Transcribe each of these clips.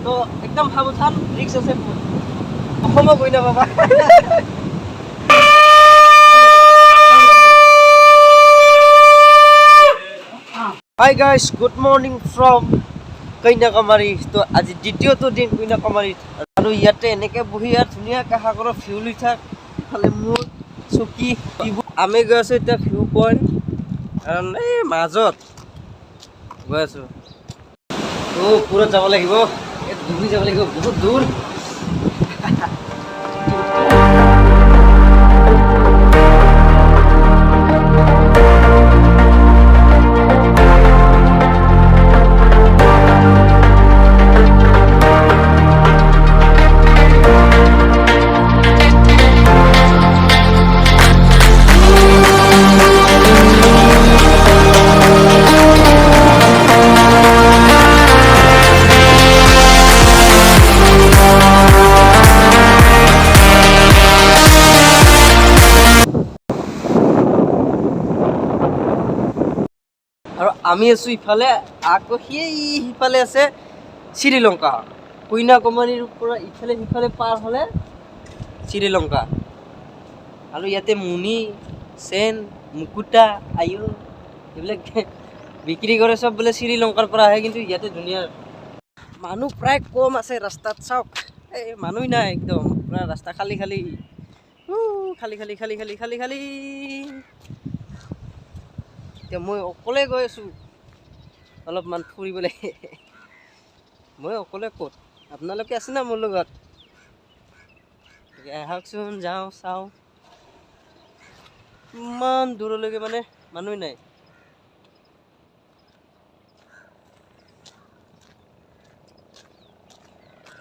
তো একদম সাৱধান, ৰিক্স আছে বহুত। অসমক গৈ নাপাবা। Hi guys, good morning from Kanyakumari. তো আজি দ্বিতীয়টো দিন কন্যাকুমাৰীত, আৰু ইয়াতে এনেকৈ বহি ইয়াত ধুনীয়াকৈ সাগৰৰ ভিউ লৈ থাক। ইফালে মোৰ চকী, আমি গৈ আছোঁ এতিয়া ভিউ পইণ্ট, কাৰণ এই মাজত গৈ আছোঁ। তো পুৰত যাব লাগিব, ডুবি যাব লাগিব, বহুত দূৰ। আৰু আমি আছোঁ ইফালে, আকৌ সিফালে আছে শ্ৰীলংকা। কন্যাকুমাৰীৰ পৰা ইফালে সিফালে পাৰ হ'লে শ্ৰীলংকা। আৰু ইয়াতে মুনি, চেন, মুকুতা, আয়ু এইবিলাক বিক্ৰী কৰে, চব বোলে শ্ৰীলংকাৰ পৰা আহে। কিন্তু ইয়াতে ধুনীয়া মানুহ প্ৰায় কম আছে ৰাস্তাত। চাওক, এই মানুহ নাই, একদম পুৰা ৰাস্তা খালী খালী, খালী খালী খালী খালী খালী খালী। এতিয়া মই অকলে গৈ আছোঁ অলপমান ফুৰিবলৈ। মই অকলে ক'ত, আপোনালোকে আছে না মোৰ লগত? আহকচোন, যাওঁ চাওঁ। ইমান দূৰলৈকে মানে মানুহ নাই।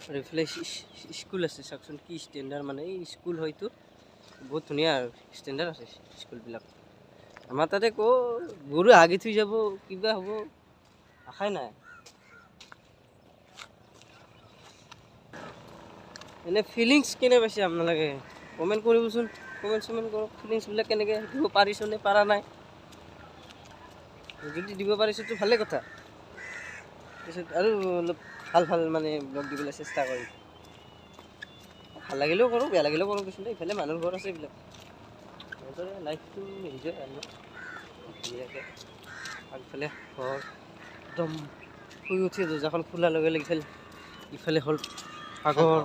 আৰু এইফালে স্কুল আছে, চাওকচোন কি ষ্টেণ্ডাৰ্ড, মানে এই স্কুল হয়তো বহুত ধুনীয়া আৰু ষ্টেণ্ডাৰ্ড আছে স্কুলবিলাক। আমাৰ তাতে গৰু হাগি থৈ যাব, কিবা হ'ব, আশাই নাই। এনে ফিলিংছ কেনে পাইছে আপোনালোকে? কমেণ্ট কৰিবচোন, কমেণ্ট কৰক। ফিলিংছবিলাক কেনেকৈ দিব পাৰিছোঁ নে পৰা নাই? যদি দিব পাৰিছোঁতো ভালে কথা। তাৰপিছত আৰু অলপ ভাল ভাল মানে ব্লগ দিবলৈ চেষ্টা কৰিম। ভাল লাগিলেও কৰোঁ, বেয়া লাগিলেও কৰোঁ। কিছুমান ইফালে মানুহৰ ঘৰ আছে, এইবিলাক সিহঁতৰে লাইফটো এনজয় আৰু ধুনীয়াকৈ। আগফালে ঘৰ, একদম শুই উঠি দৰ্জাখন খোলাৰ লগে লগে ইফালে হ'ল সাগৰ।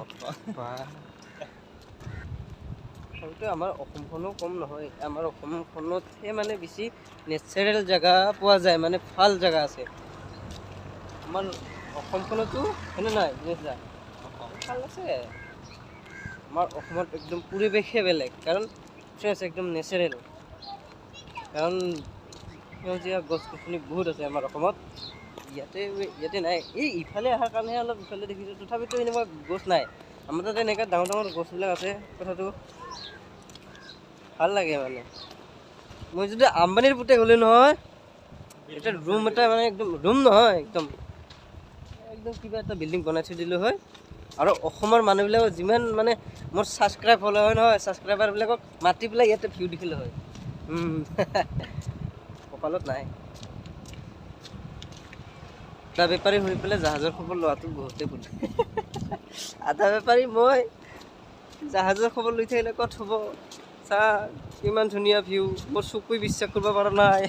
আচলতে আমাৰ অসমখনো কম নহয়, আমাৰ অসমখনতহে মানে বেছি নেচাৰেল জেগা পোৱা যায়, মানে ভাল জেগা আছে। আমাৰ অসমখনতো হয়নে নাই ভাল আছে। আমাৰ অসমত একদম পৰিৱেশে বেলেগ, কাৰণ ফ্ৰেছ, একদম নেচাৰেল। কাৰণ সেউজীয়া গছ গছনি বহুত আছে আমাৰ অসমত। ইয়াতে নাই। এই ইফালে অহাৰ কাৰণেহে অলপ ইফালে দেখিছোঁ, তথাপিতো এনেকুৱা গছ নাই। আমাৰ তাতে এনেকৈ ডাঙৰ ডাঙৰ গছবিলাক আছে, কথাটো ভাল লাগে মানে। মই যদি আম্বানীৰ পুতেক হ'লে নহয়, এটা ৰুম এটা মানে একদম ৰুম নহয়, একদম কিবা এটা বিল্ডিং বনাই থৈ দিলোঁ হয়। আৰু অসমৰ মানুহবিলাকক যিমান মানে মোৰ ছাবস্ক্ৰাইব হ'লে হয় নহয়, ছাবস্ক্ৰাইবাৰবিলাকক মাতি পেলাই ইয়াতে ভিউ দেখিলে হয়। কপালত নাই। আধা বেপাৰী হৈ পেলাই জাহাজৰ খবৰ লোৱাটো বহুতে ভুল। আধা বেপাৰী মই, জাহাজৰ খবৰ লৈ থাকিলে ক'ত হ'ব? চা কিমান ধুনীয়া ভিউ, মোৰ চকুৱে বিশ্বাস কৰিব পৰা নাই।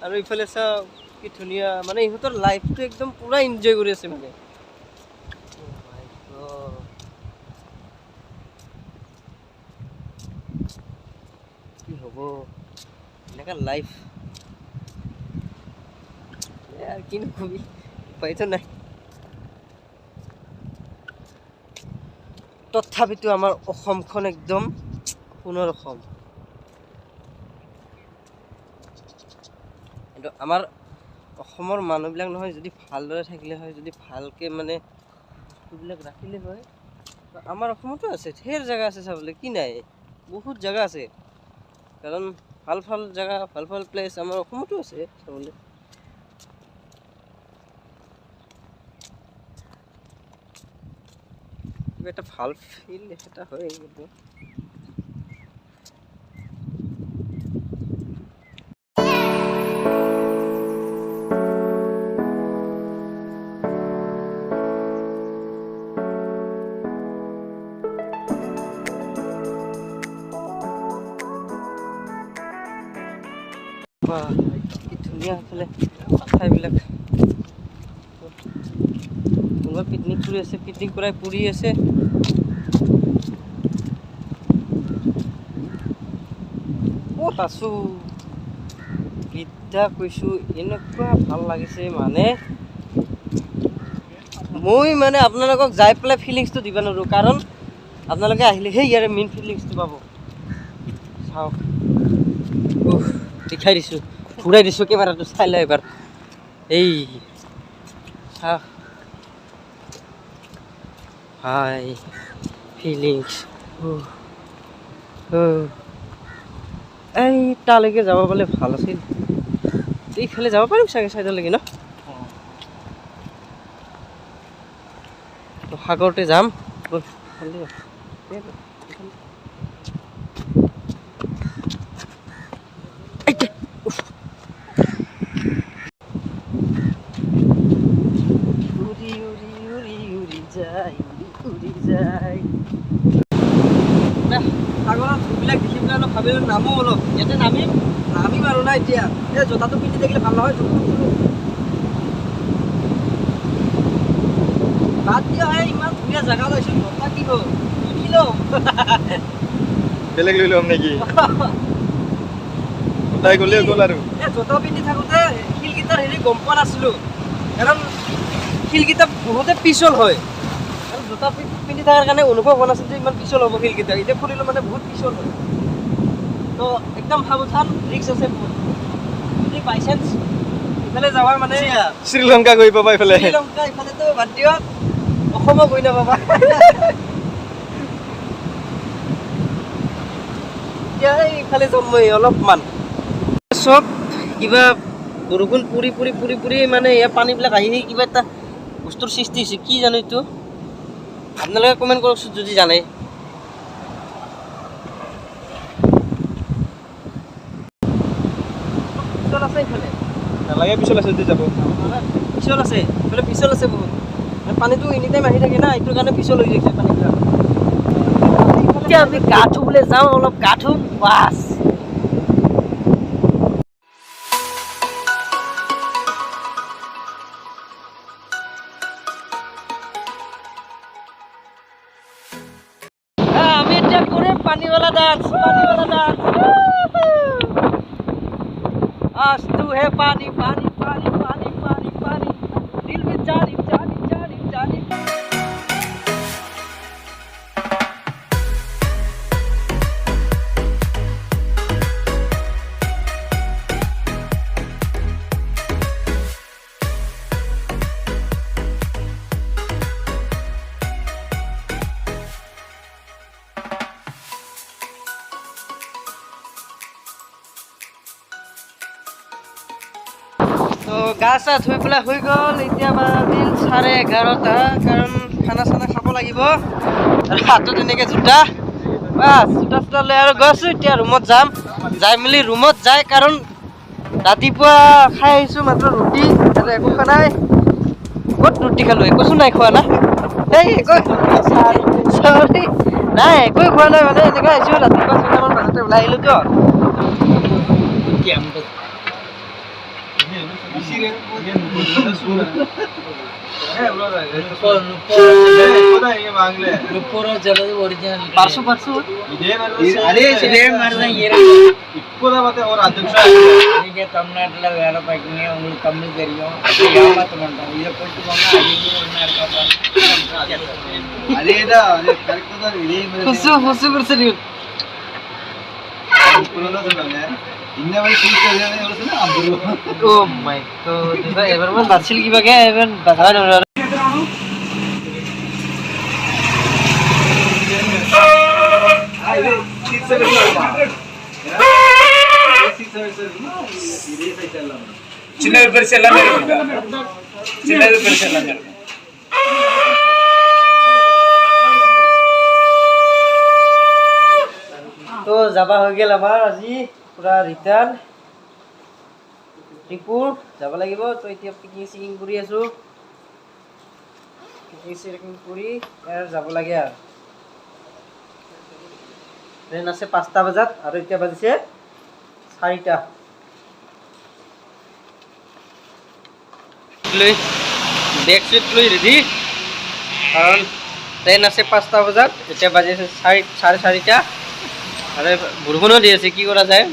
আৰু ইফালে চাওক কি ধুনীয়া, মানে ইহঁতৰ লাইফটো একদম পূৰা এনজয় কৰি আছে মানে। কি হ'ব এনেকা লাইফ, আৰু কিনো কবি, উপায়তো নাই। তথাপিতো আমাৰ অসমখন একদম সোণৰ অসম। কিন্তু আমাৰ অসমৰ মানুহবিলাক নহয়, যদি ভালদৰে থাকিলে হয়, যদি ভালকৈ মানে বস্তুবিলাক ৰাখিলে হয়, আমাৰ অসমতো আছে, ঢেৰ জেগা আছে চাবলৈ, কি নাই? বহুত জেগা আছে। কাৰণ ভাল ভাল জেগা, ভাল ভাল প্লেচ আমাৰ অসমতো আছে চাবলৈ। কিবা এটা ভাল ফিল এটা হয় কিন্তু। বাহ কি ধুনীয়া এইফালে ঠাইবিলাক কোনোবা পিকনিক কৰি আছে পিকনিক কৰাই পৰি আছে ক'ত আছো বিদ্যা কৈছোঁ এনেকুৱা ভাল লাগিছে মানে মই মানে আপোনালোকক যাই পেলাই ফিলিংছটো দিব নোৱাৰোঁ কাৰণ আপোনালোকে আহিলেহে ইয়াৰে মেইন ফিলিংছটো পাব চাওক দেখাই দিছোঁ ঘূৰাই দিছোঁ কেমেৰাটো চাই লওঁ এবাৰ এই চাওক হাই ফিলিংছ এই তালৈকে যাব পালে ভাল আছিল এইফালে যাব পাৰিম চাগে চাইডলৈকে ন সাগৰতে যাম সাগৰত ঢৌবিলাক দেখি পেলাই অলপ ভাবিলোঁ নামো অলপ ইয়াতে নামিম আৰু না এতিয়া এই জোতাটো পিন্ধি থাকিলে ভাল নহয় বাদ দিয়া ইমান ধুনীয়া জেগা লৈছোঁ জোতা কি হ'ল কি ল'ম বেলেগ লৈ ল'ম নেকি তাই গ'লে গ'ল আৰু এই জোতা পিন্ধি থাকোঁতে শিলকেইটাৰ গম পোৱা নাছিলোঁ কাৰণ শিলকেইটা বহুতে পিছল হয় আৰু জোতা পিন্ধি থকাৰ কাৰণে অনুভৱ হোৱা নাছিল যে ইমান পিছল হ'ব শিলকেইটা এতিয়া ফুৰিলোঁ মানে বহুত পিছল হয় তো একদম সাৱধান ৰিক্স আছে বহুত যদি বাই চান্স ইফালে যাৱাৰ মানে শ্ৰীলংকা গৈ পাবা ইফালে শ্ৰীলংকা ইফালেতো বাদ দিয়ক অসমো গৈ নাপাবা এতিয়া ইফালে যাম মই অলপমান চব কিবা বৰষুণ পৰি মানে ইয়াৰ পানীবিলাক আহি কিবা এটা বস্তুৰ সৃষ্টি হৈছে কি জানো এইটো আপোনালোকে কমেণ্ট কৰকচোন যদি জানে পিছল আছে ইফালে নালাগে পিছল আছে যদি যাব পিছল আছে ইফালে পিছল আছে বহুত পানীটো এনি টাইম আহি থাকে না এইটোৰ কাৰণে পিছল হৈ গৈছে পানীবিলাক এতিয়া আমি গা ধুবলৈ যাওঁ অলপ গা ধুম বাছ আমি এতিয়া কৰিম পানীৱালা ডান্স आज तू है पानी पानी पानी पानी पानी पानी दिल में जानी जानी जानी जानी তো গা চা ধুই পেলাই হৈ গ'ল এতিয়া বাজিল 11:30 কাৰণ খানা চানা খাব লাগিব আৰু হাতত এনেকৈ জোতা বাছ জোতা লৈ আৰু গৈছোঁ এতিয়া ৰুমত যাম যাই মেলি ৰুমত যায় কাৰণ ৰাতিপুৱা খাই আহিছোঁ মাত্ৰ ৰুটি আৰু একো খোৱা নাই ক'ত ৰুটি খালোঁ একোচোন নাই খোৱা না এই একো চৰি নাই একোৱে খোৱা নাই মানে এনেকৈ আহিছোঁ ৰাতিপুৱা 6টামান বজাতে ওলাই আহিলোঁতো தமிழ்நாட்டில் வேலை பார்க்கீங்க உங்களுக்கு கம்மி தெரியும் ஏமாற்ற மாட்டாங்க இதை போட்டு போனா அதேதான் அது கரெக்டாக தான் இதே மாதிரி சொன்னாங்க இன்ன வரைக்கும் oh my god diba everyone basil kibaga even bazaar சின்னது பெருசு எல்லாமே இருக்குங்க சின்னது பெருசு எல்லாமே இருக்கு তো যাবা হৈ গেল আমাৰ আজি পুৰা ৰিটাৰ্ণ ত্ৰিপুৰ যাব লাগিব তো এতিয়া পিকনিক কৰি আছোঁ পিকনিক কৰি ইয়াৰ যাব লাগে আৰু ট্ৰেইন আছে 5টা বজাত আৰু এতিয়া বাজিছে 4টা বেগ চিট লৈ ৰেডি কাৰণ ট্ৰেইন আছে 5টা বজাত এতিয়া বাজিছে 4:30 আৰু বৰষুণো দি আছে কি কৰা যায়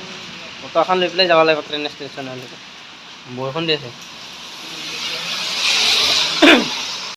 অটোখন লৈ পেলাই যাব লাগিব ট্ৰেইন ষ্টেচনলৈকে বৰষুণ দি আছে